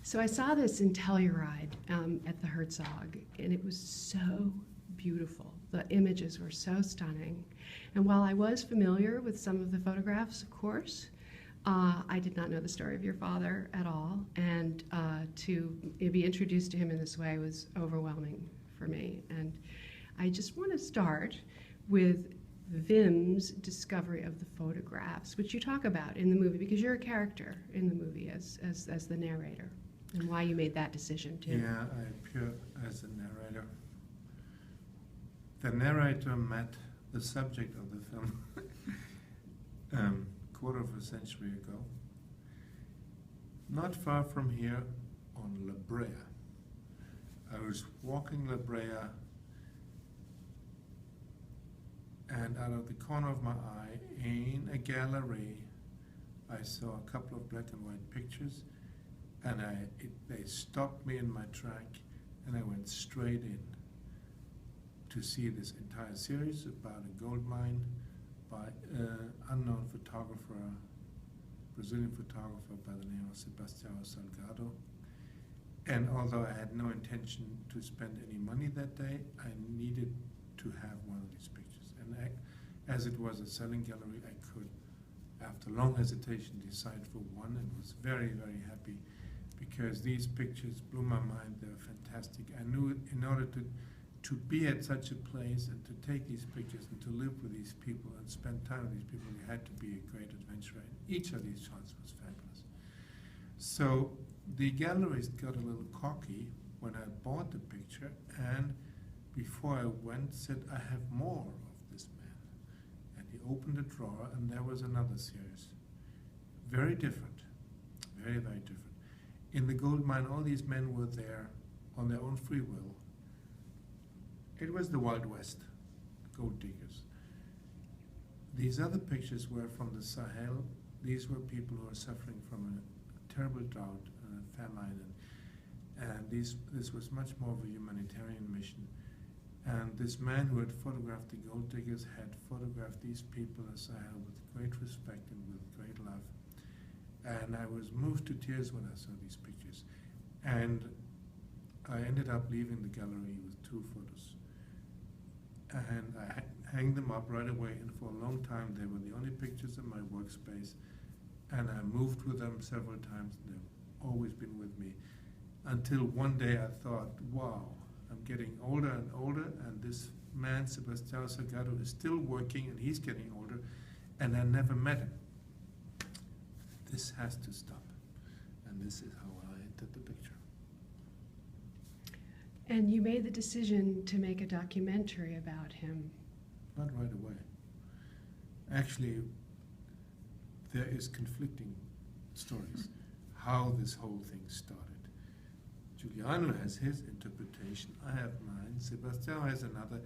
So I saw this in Telluride at the Herzog, and it was so beautiful. The images were so stunning. And while I was familiar with some of the photographs, of course, I did not know the story of your father at all. And to be introduced to him in this way was overwhelming for me. And I just want to start with Wim's discovery of the photographs, which you talk about in the movie, because you're a character in the movie as the narrator, and why you made that decision too. Yeah, I appear as a narrator. The narrator met the subject of the film quarter of a century ago, not far from here on La Brea. I was walking La Brea, and out of the corner of my eye, in a gallery, I saw a couple of black and white pictures, and they stopped me in my track, and I went straight in to see this entire series about a gold mine by an unknown photographer, Brazilian photographer by the name of Sebastião Salgado. And although I had no intention to spend any money that day, I needed to have one of these pictures. And as it was a selling gallery, I could, after long hesitation, decide for one, and was very, very happy, because these pictures blew my mind. They were fantastic. I knew in order to be at such a place and to take these pictures and to live with these people and spend time with these people, you had to be a great adventurer. And each of these shots was fabulous. So the gallerist got a little cocky when I bought the picture, and before I went said, "I have more of this man." And he opened a drawer, and there was another series. Very different, very, very different. In the gold mine, all these men were there on their own free will. It was the Wild West, gold diggers. These other pictures were from the Sahel. These were people who were suffering from a terrible drought and a famine, and this was much more of a humanitarian mission. And this man who had photographed the gold diggers had photographed these people in the Sahel with great respect and with great love. And I was moved to tears when I saw these pictures. And I ended up leaving the gallery with 2 photos. And I hanged them up right away, and for a long time they were the only pictures in my workspace, and I moved with them several times, and they've always been with me, until one day I thought, wow, I'm getting older and older, and this man, Sebastião Salgado, is still working, and he's getting older, and I never met him. This has to stop, and this is how I entered the picture. And you made the decision to make a documentary about him. Not right away. Actually, there is conflicting stories how this whole thing started. Giuliano has his interpretation, I have mine, Sebastião has another.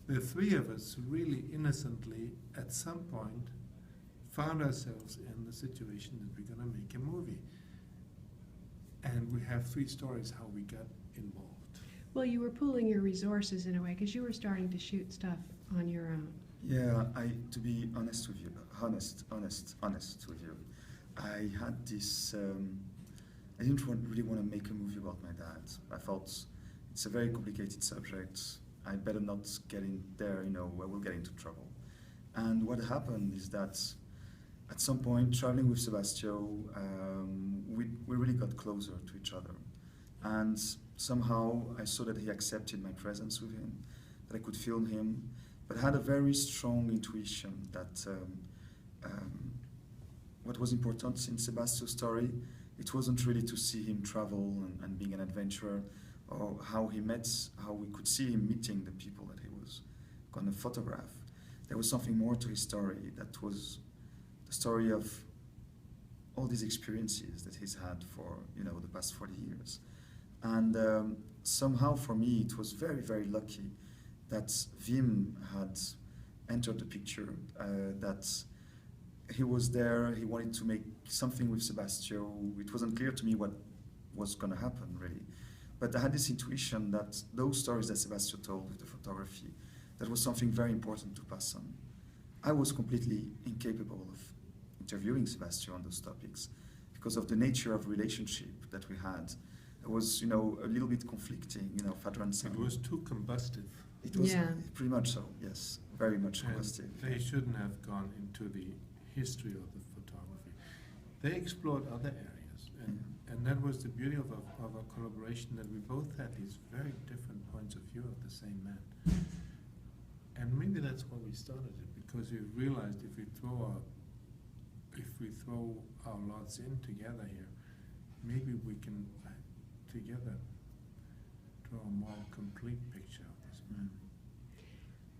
The 3 of us really innocently, at some point, found ourselves in the situation that we're going to make a movie. And we have 3 stories how we got involved. Well, you were pooling your resources in a way, because you were starting to shoot stuff on your own. Yeah, to be honest with you, honest with you, I had this, I didn't really want to make a movie about my dad. I felt it's a very complicated subject. I better not get in there, I will get into trouble. And what happened is that at some point, traveling with Sebastião, we really got closer to each other. And somehow I saw that he accepted my presence with him, that I could film him, but I had a very strong intuition that what was important in Sebastião's story, it wasn't really to see him travel and being an adventurer, or how we could see him meeting the people that he was going to photograph. There was something more to his story, that was the story of all these experiences that he's had for the past 40 years. And somehow for me it was very, very lucky that Wim had entered the picture, that he was there, he wanted to make something with Sebastião. It wasn't clear to me what was going to happen, really. But I had this intuition that those stories that Sebastião told with the photography, that was something very important to pass on. I was completely incapable of interviewing Sebastião on those topics because of the nature of relationship that we had. It was, you know, a little bit conflicting, you know, father and son. It was too combustive. It was Yeah. pretty much so, yes. Very much And combustive. they shouldn't have gone into the history of the photography. They explored other areas, and that was the beauty of our collaboration, that we both had these very different points of view of the same man. And maybe that's why we started it, because we realized if we throw our lots in together here, maybe we can together draw a more complete picture of this man.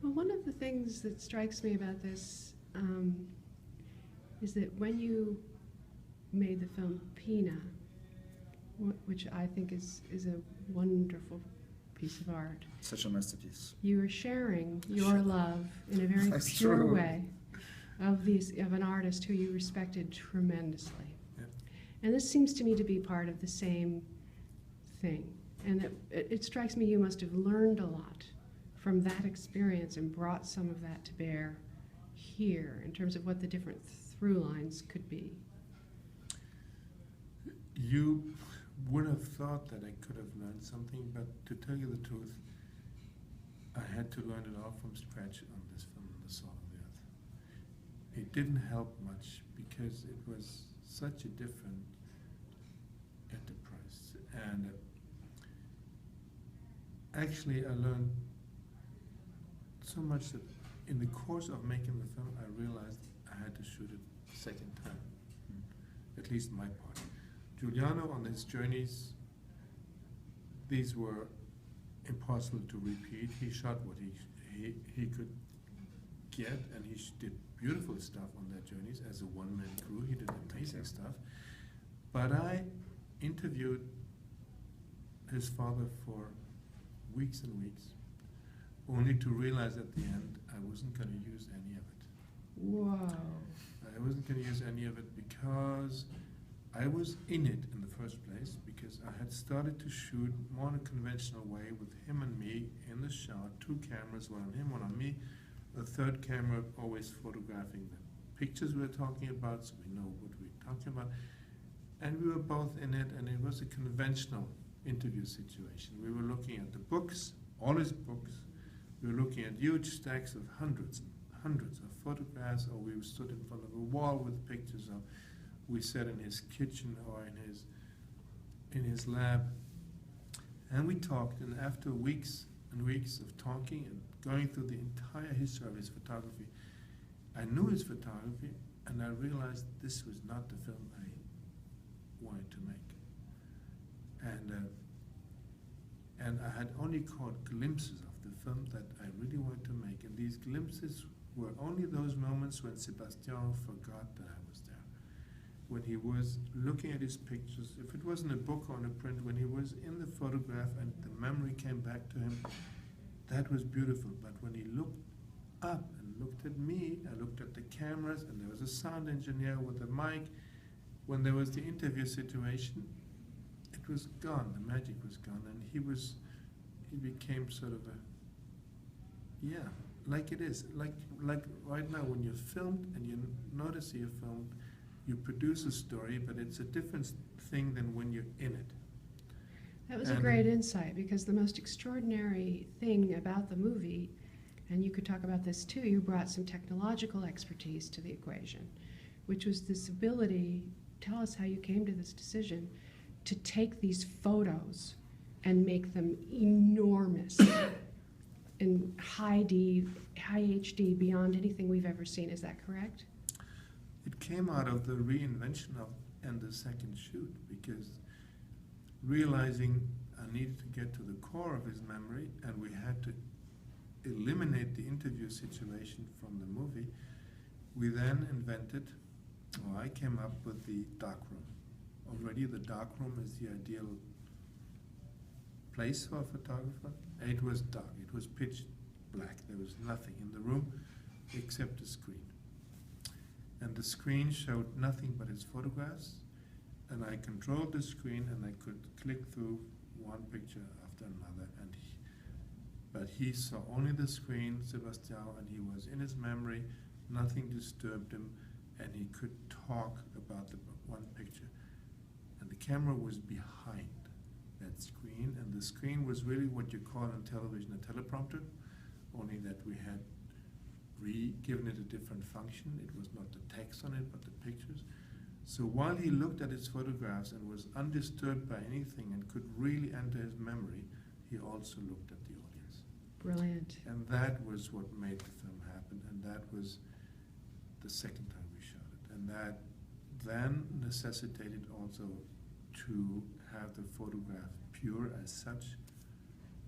Well, one of the things that strikes me about this is that when you made the film Pina, which I think is a wonderful piece of art, Such a masterpiece. you were sharing your love in a very That's pure true. way of an artist who you respected tremendously. Yeah. And this seems to me to be part of the same thing. And it strikes me you must have learned a lot from that experience and brought some of that to bear here in terms of what the different through lines could be. You would have thought that I could have learned something, but to tell you the truth, I had to learn it all from scratch on this film, The Salt of the Earth. It didn't help much because it was such a different enterprise. And actually I learned so much that in the course of making the film, I realized I had to shoot it a second time, at least my part. Giuliano on his journeys, these were impossible to repeat. He shot what he could get, and he did beautiful stuff on their journeys as a one-man crew. He did amazing stuff. But I interviewed his father for weeks and weeks, only to realize at the end I wasn't going to use any of it. Whoa. I wasn't going to use any of it because I was in it in the first place, because I had started to shoot more in a conventional way with him and me in the shot, two cameras, one on him, one on me, a third camera always photographing the pictures we were talking about, so we know what we're talking about. And we were both in it, and it was a conventional interview situation. We were looking at the books, all his books. We were looking at huge stacks of hundreds and hundreds of photographs, or we stood in front of a wall with pictures of. We sat in his kitchen or in his lab, and we talked. And after weeks and weeks of talking and going through the entire history of his photography, I knew his photography, and I realized this was not the film I wanted to make. And I had only caught glimpses of the film that I really wanted to make, and these glimpses were only those moments when Sebastião forgot that I was there. When he was looking at his pictures, if it wasn't a book or a print, when he was in the photograph and the memory came back to him, that was beautiful. But when he looked up and looked at me, I looked at the cameras, and there was a sound engineer with a mic. When there was the interview situation, it was gone, the magic was gone, and he became sort of like it is, like right now when you're filmed and you notice you're filmed, you produce a story, but it's a different thing than when you're in it. That was a great insight, because the most extraordinary thing about the movie, and you could talk about this too, you brought some technological expertise to the equation, which was this ability, tell us how you came to this decision, to take these photos and make them enormous in high HD, beyond anything we've ever seen. Is that correct? It came out of the reinvention of and the second shoot, because realizing I needed to get to the core of his memory, and we had to eliminate the interview situation from the movie, we then invented, or I came up with the darkroom. Already the darkroom is the ideal place for a photographer. It was dark, it was pitch black, there was nothing in the room except a screen. And the screen showed nothing but his photographs, and I controlled the screen, and I could click through one picture after another, but he saw only the screen, Sebastião, and he was in his memory, nothing disturbed him, and he could talk about the one picture. And the camera was behind the screen was really what you call on television a teleprompter, only that we had given it a different function. It was not the text on it, but the pictures. So while he looked at his photographs and was undisturbed by anything and could really enter his memory, he also looked at the audience. Brilliant. And that was what made the film happen, and that was the second time we shot it. And that then necessitated also to have the photograph pure as such,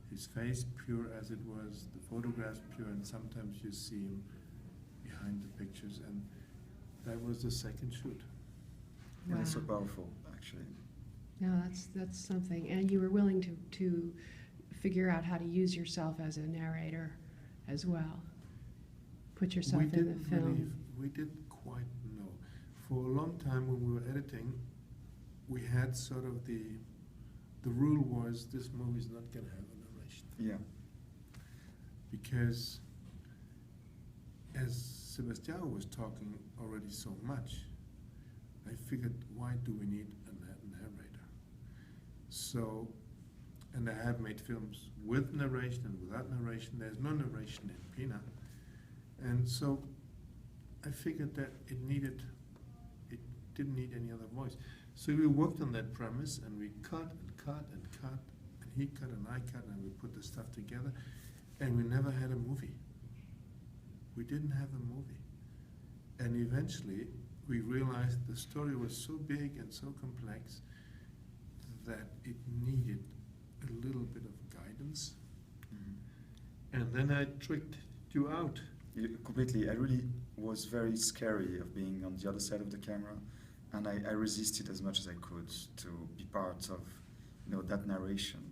his face pure as it was, the photographs pure, and sometimes you see him behind the pictures, and that was the second shoot. Yeah, it's so Wow. powerful, actually. No, that's something. And you were willing to figure out how to use yourself as a narrator as well. Put yourself in the film. We didn't quite know. For a long time when we were editing, we had sort of the rule was this movie's not going to have a narration. Yeah. Because as Sebastião was talking already so much, I figured, why do we need a narrator? So, and I have made films with narration and without narration. There's no narration in Pina. And so I figured that it didn't need any other voice. So we worked on that premise, and we cut and cut and cut, and he cut and I cut, and we put the stuff together, and we never had a movie. We didn't have a movie. And eventually, we realized the story was so big and so complex that it needed a little bit of guidance. Mhm. And then I tricked you out. Completely. I really was very scary of being on the other side of the camera, and I resisted as much as I could to be part of, that narration.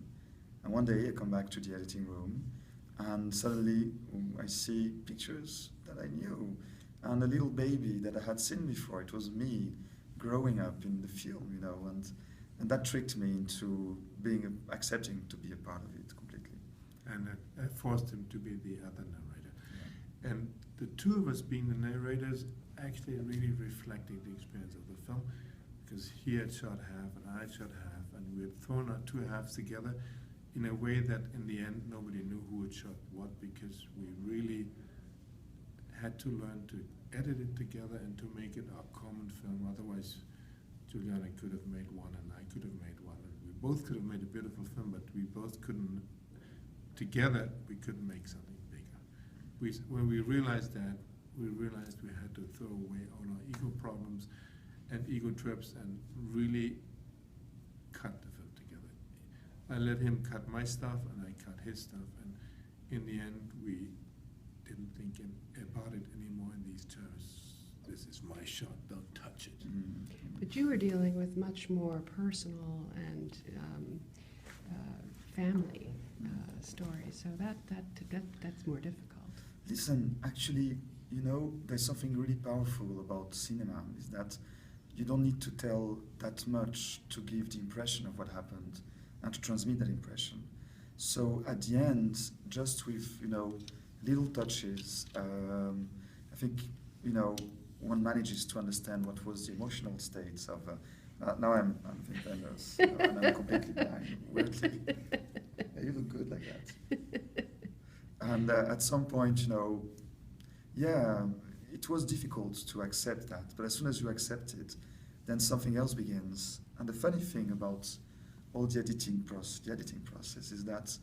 And one day I come back to the editing room, and suddenly I see pictures that I knew, and a little baby that I had seen before. It was me growing up in the film, and that tricked me into accepting to be a part of it completely. And I forced him to be the other narrator. And the two of us being the narrators actually really reflected the experience of the film, because he had shot half and I had shot half, and we had thrown our two halves together in a way that in the end nobody knew who had shot what, because we really had to learn to edit it together and to make it our common film. Otherwise, Juliana could have made one and I could have made one, and we both could have made a beautiful film, but we both couldn't, together we couldn't make something bigger. When we realized that, we realized we had to throw away all our ego problems and ego trips and really cut the film together. I let him cut my stuff and I cut his stuff, and in the end we didn't think about it anymore in these terms. This is my shot, don't touch it. Mm-hmm. But you were dealing with much more personal and family stories, so that's more difficult. Listen, actually, there's something really powerful about cinema, is that you don't need to tell that much to give the impression of what happened and to transmit that impression. So at the end, just with, little touches, I think, one manages to understand what was the emotional states of, now I'm famous, and I'm completely blind, weirdly. Yeah, you look good like that. And at some point, it was difficult to accept that. But as soon as you accept it, then something else begins. And the funny thing about all the editing process is that